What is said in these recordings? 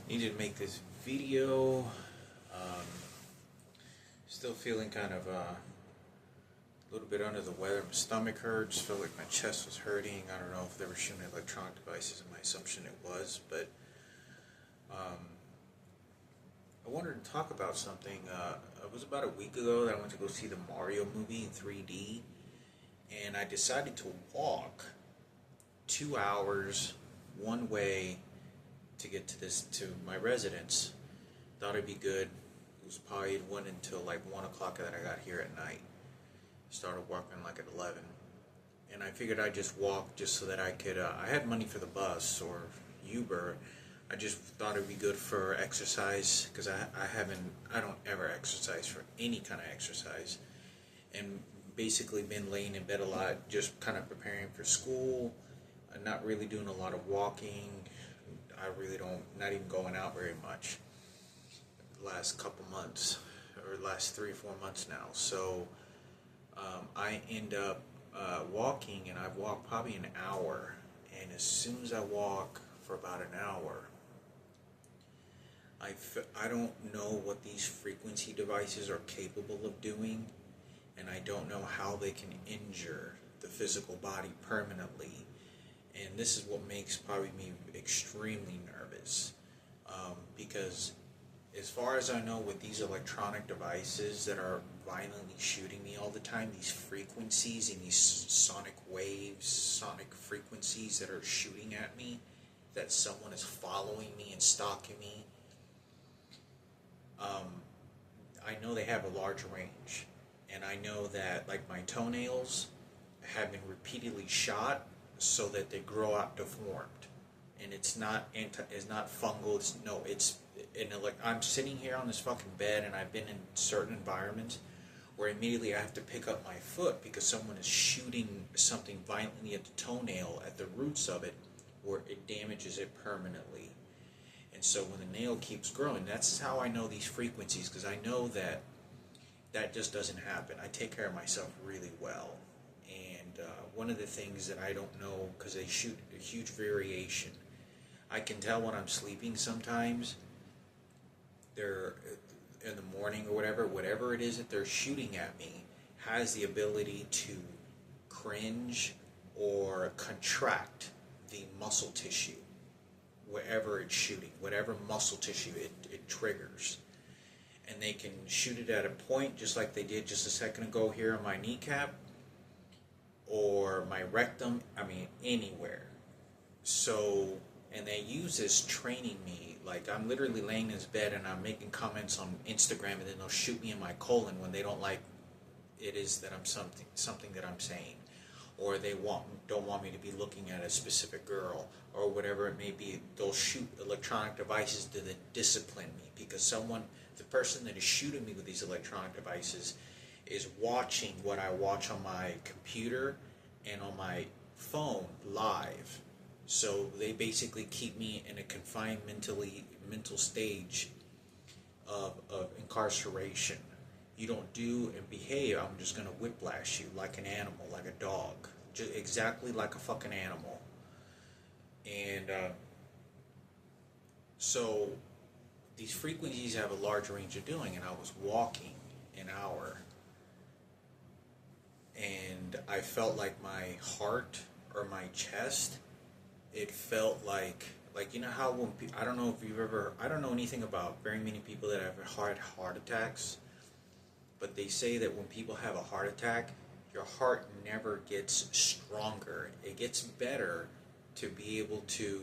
Needed to make this video. Um, Still feeling kind of a little bit under the weather. My stomach hurts. Felt like my chest was hurting. I don't know if they were shooting electronic devices. My assumption it was, but I wanted to talk about something. It was about a week ago that I went to go see the Mario movie in 3D, and I decided to walk 2 hours one way to get to my residence. Thought it'd be good. It was probably went until like 1 o'clock that I got here at night. Started walking like at 11, and I figured I'd just walk just so that I could. I had money for the bus or Uber. I just thought it'd be good for exercise because I don't ever exercise for any kind of exercise, and basically been laying in bed a lot, just kind of preparing for school. Not really doing a lot of walking. I really don't, not even going out very much the last couple months, or last 3 or 4 months now. So I end up walking, and I've walked probably an hour, and as soon as I walk for about an hour, I don't know what these frequency devices are capable of doing, and I don't know how they can injure the physical body permanently. And this is what makes probably me extremely nervous, because as far as I know, with these electronic devices that are violently shooting me all the time, these frequencies and these sonic waves, sonic frequencies that are shooting at me, that someone is following me and stalking me, I know they have a large range. And I know that, like, my toenails have been repeatedly shot so that they grow out deformed, and it's not fungal. I'm sitting here on this fucking bed, and I've been in certain environments where immediately I have to pick up my foot because someone is shooting something violently at the toenail, at the roots of it, where it damages it permanently. And so when the nail keeps growing, that's how I know these frequencies, because I know that just doesn't happen. I take care of myself really well. And one of the things that I don't know, because they shoot a huge variation, I can tell when I'm sleeping sometimes. They're in the morning or whatever it is that they're shooting at me has the ability to cringe or contract the muscle tissue wherever it's shooting, whatever muscle tissue it triggers. And they can shoot it at a point just like they did just a second ago here on my kneecap or my rectum, anywhere. So, and they use this training me. Like, I'm literally laying in this bed and I'm making comments on Instagram, and then they'll shoot me in my colon when they don't like it is that I'm something that I'm saying, or they don't want me to be looking at a specific girl, or whatever it may be. They'll shoot electronic devices to discipline me, because the person that is shooting me with these electronic devices is watching what I watch on my computer and on my phone live. So they basically keep me in a confined mental stage of incarceration. You don't do and behave, I'm just going to whiplash you like an animal, like a dog. Just exactly like a fucking animal. And so these frequencies have a large range of doing, and I was walking an hour, and I felt like my heart or my chest, it felt like you know how when I don't know anything about very many people that have heart attacks, but they say that when people have a heart attack, your heart never gets stronger. It gets better to be able to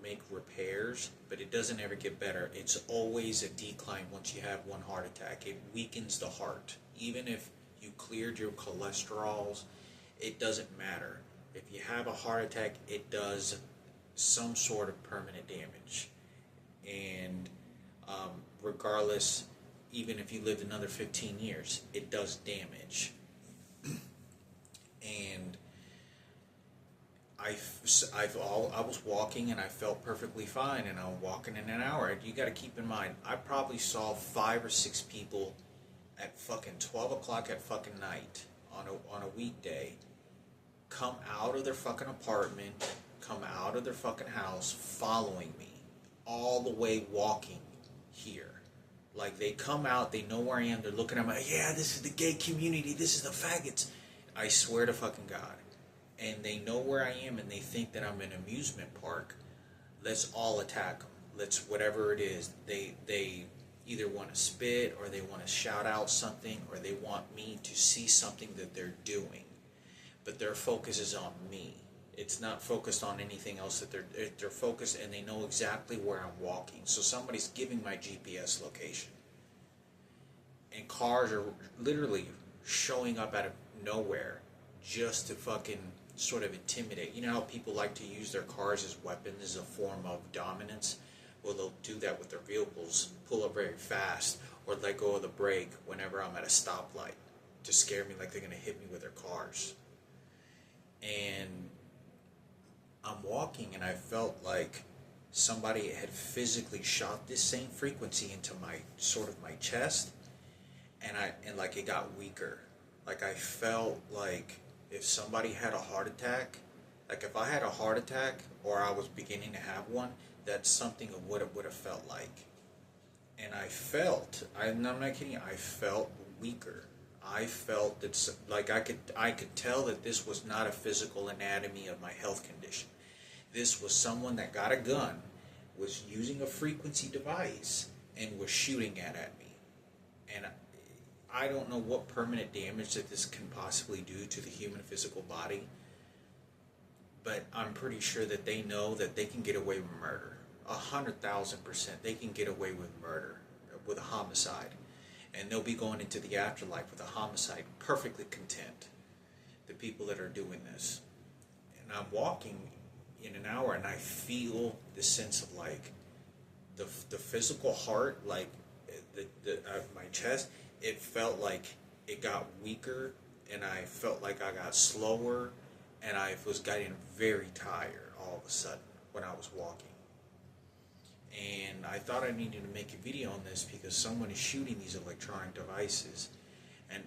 make repairs, but it doesn't ever get better. It's always a decline once you have one heart attack. It weakens the heart. Even if you cleared your cholesterols, it doesn't matter. If you have a heart attack, it does some sort of permanent damage. And regardless, even if you lived another 15 years, it does damage. And I was walking, and I felt perfectly fine, and I'm walking in an hour. You got to keep in mind, I probably saw 5 or 6 people at fucking 12 o'clock at fucking night on a weekday come out of their fucking apartment, come out of their fucking house following me. all the way walking here. Like, they come out, they know where I am, they're looking at me, yeah, this is the gay community, this is the faggots. I swear to fucking God. And they know where I am, and they think that I'm in an amusement park. Let's all attack them. Let's, whatever it is, they either want to spit, or they want to shout out something, or they want me to see something that they're doing. But their focus is on me. It's not focused on anything else. That they're focused, and they know exactly where I'm walking. So somebody's giving my GPS location, and cars are literally showing up out of nowhere just to fucking sort of intimidate. You know how people like to use their cars as weapons, as a form of dominance? Well, they'll do that with their vehicles, pull up very fast, or let go of the brake whenever I'm at a stoplight to scare me, like they're going to hit me with their cars. And I'm walking, and I felt like somebody had physically shot this same frequency into my, sort of my chest, and like it got weaker. Like, I felt like if somebody had a heart attack, like if I had a heart attack or I was beginning to have one, that's something of what it would have felt like. And I felt, I'm not kidding, I felt weaker. I felt that, like, I could tell that this was not a physical anatomy of my health condition. This was someone that got a gun, was using a frequency device, and was shooting at me. And I don't know what permanent damage that this can possibly do to the human physical body, but I'm pretty sure that they know that they can get away with murder. 100,000%, they can get away with murder, with a homicide. And they'll be going into the afterlife with a homicide, perfectly content. The people that are doing this. And I'm walking in an hour, and I feel the sense of, like, the physical heart, like my chest. It felt like it got weaker, and I felt like I got slower, and I was getting very tired all of a sudden when I was walking. And I thought I needed to make a video on this because someone is shooting these electronic devices, and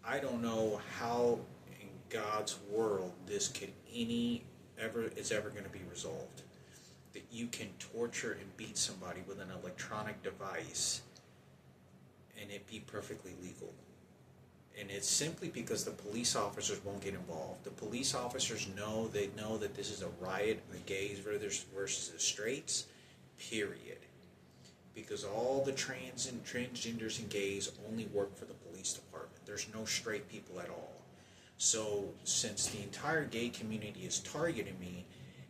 I don't know how in God's world this could is ever going to be resolved. That you can torture and beat somebody with an electronic device and it be perfectly legal. And it's simply because the police officers won't get involved. The police officers know that this is a riot, the gays versus the straights, period. Because all the transgenders and gays only work for the police department. There's no straight people at all. So since the entire gay community is targeting me,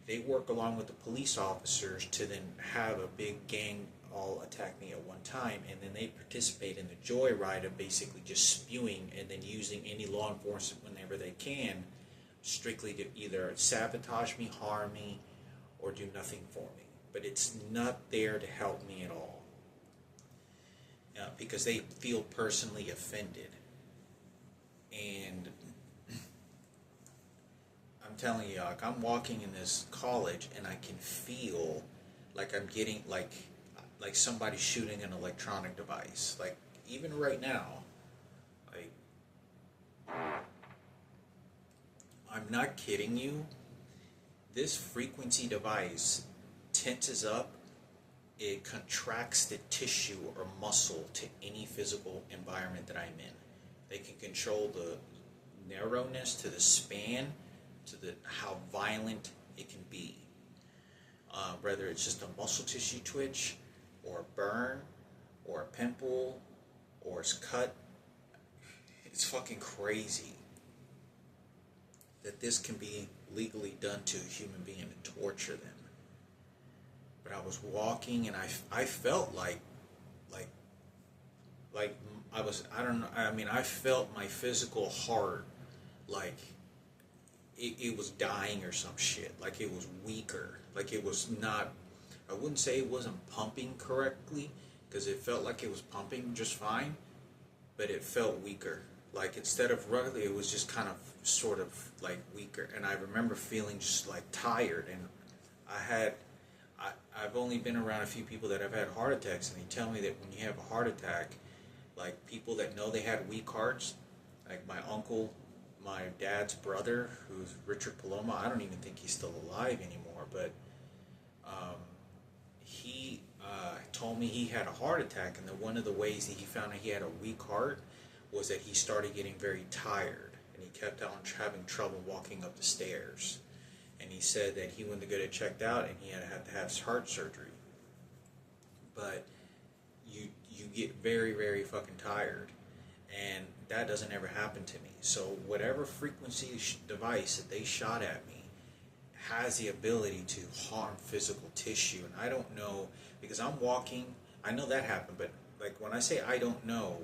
they work along with the police officers to then have a big gang all attack me at one time, and then they participate in the joyride of basically just spewing and then using any law enforcement whenever they can, strictly to either sabotage me, harm me, or do nothing for me. But it's not there to help me at all, because they feel personally offended. And I'm telling you, like, I'm walking in this college, and I can feel like I'm getting like somebody shooting an electronic device. Like, even right now, like, I'm not kidding you, this frequency device tenses up, it contracts the tissue or muscle to any physical environment that I'm in. They can control the narrowness to the span, to how violent it can be. Whether it's just a muscle tissue twitch, or a burn, or a pimple, or it's cut. It's fucking crazy that this can be legally done to a human being to torture them. But I was walking, and I felt like I was, I don't know, I mean, I felt my physical heart like it was dying or some shit. Like it was weaker. Like it was not, I wouldn't say it wasn't pumping correctly, because it felt like it was pumping just fine, but it felt weaker. Like instead of ruggedly, it was just kind of sort of like weaker. And I remember feeling just like tired. And I've only been around a few people that have had heart attacks, and they tell me that when you have a heart attack, like people that know they had weak hearts, like my uncle, my dad's brother, who's Richard Paloma, I don't even think he's still alive anymore, but me he had a heart attack, and that one of the ways that he found out he had a weak heart was that he started getting very tired, and he kept on having trouble walking up the stairs. And he said that he went to get it checked out, and he had to have heart surgery. But you get very, very fucking tired, and that doesn't ever happen to me. So whatever frequency device that they shot at me has the ability to harm physical tissue. And I don't know, because I'm walking, I know that happened, but like when I say I don't know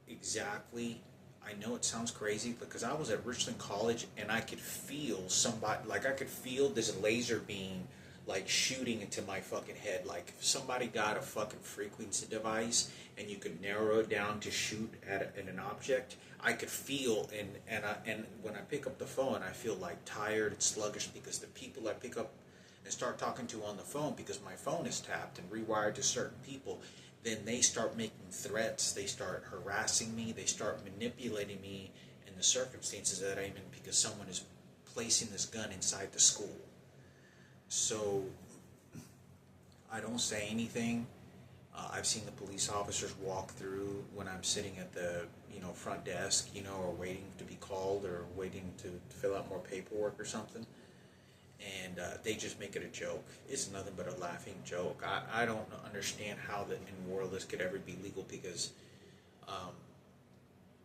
exactly, I know it sounds crazy, because I was at Richland College and I could feel somebody, like I could feel this laser beam like shooting into my fucking head. Like if somebody got a fucking frequency device and you could narrow it down to shoot at an object, I could feel, and when I pick up the phone, I feel like tired and sluggish, because the people I pick up and start talking to on the phone, because my phone is tapped and rewired to certain people, then they start making threats, they start harassing me, they start manipulating me in the circumstances that I'm in, because someone is placing this gun inside the school. So I don't say anything. I've seen the police officers walk through when I'm sitting at the front desk, or waiting to be called, or waiting to fill out more paperwork or something, and they just make it a joke. It's nothing but a laughing joke. I don't understand how in the world this could ever be legal, because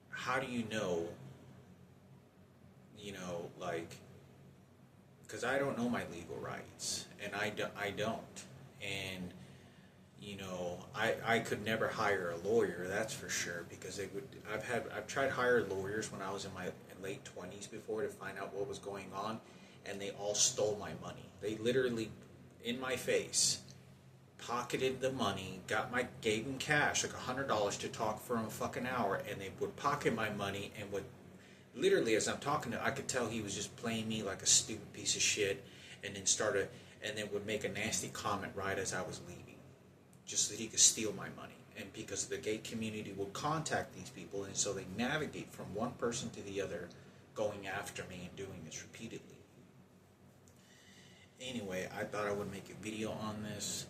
how do you know, because I don't know my legal rights, and I don't, and I could never hire a lawyer, that's for sure, because I've tried to hire lawyers when I was in my late 20s before, to find out what was going on, and they all stole my money. They literally, in my face, pocketed the money, gave them cash, like $100 to talk for a fucking hour, and they would pocket my money, and would literally, as I'm talking to, I could tell he was just playing me like a stupid piece of shit, and then would make a nasty comment right as I was leaving, just so that he could steal my money. And because the gay community will contact these people, and so they navigate from one person to the other, going after me and doing this repeatedly. Anyway, I thought I would make a video on this,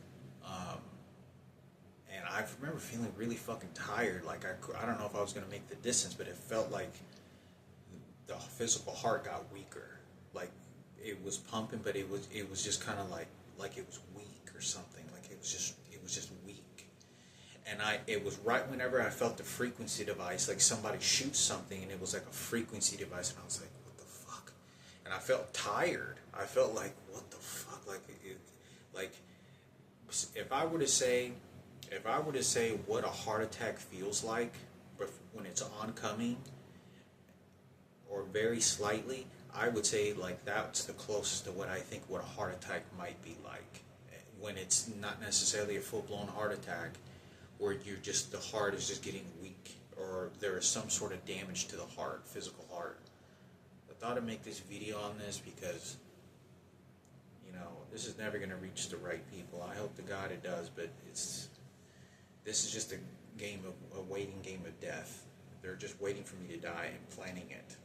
and I remember feeling really fucking tired. Like I don't know if I was going to make the distance, but it felt like the physical heart got weaker. Like it was pumping, but it was just kind of like it was weak or something. Like it was just weak. And it was right whenever I felt the frequency device, like somebody shoots something, and it was like a frequency device, and I was like, what the fuck? And I felt tired. I felt like, what the fuck? Like if I were to say what a heart attack feels like, but when it's oncoming, or very slightly, I would say like that's the closest to what I think what a heart attack might be like, when it's not necessarily a full-blown heart attack, where the heart is just getting weak, or there is some sort of damage to the heart, physical heart. I thought I'd make this video on this because, this is never going to reach the right people. I hope to God it does, but this is just a waiting game of death. They're just waiting for me to die and planning it.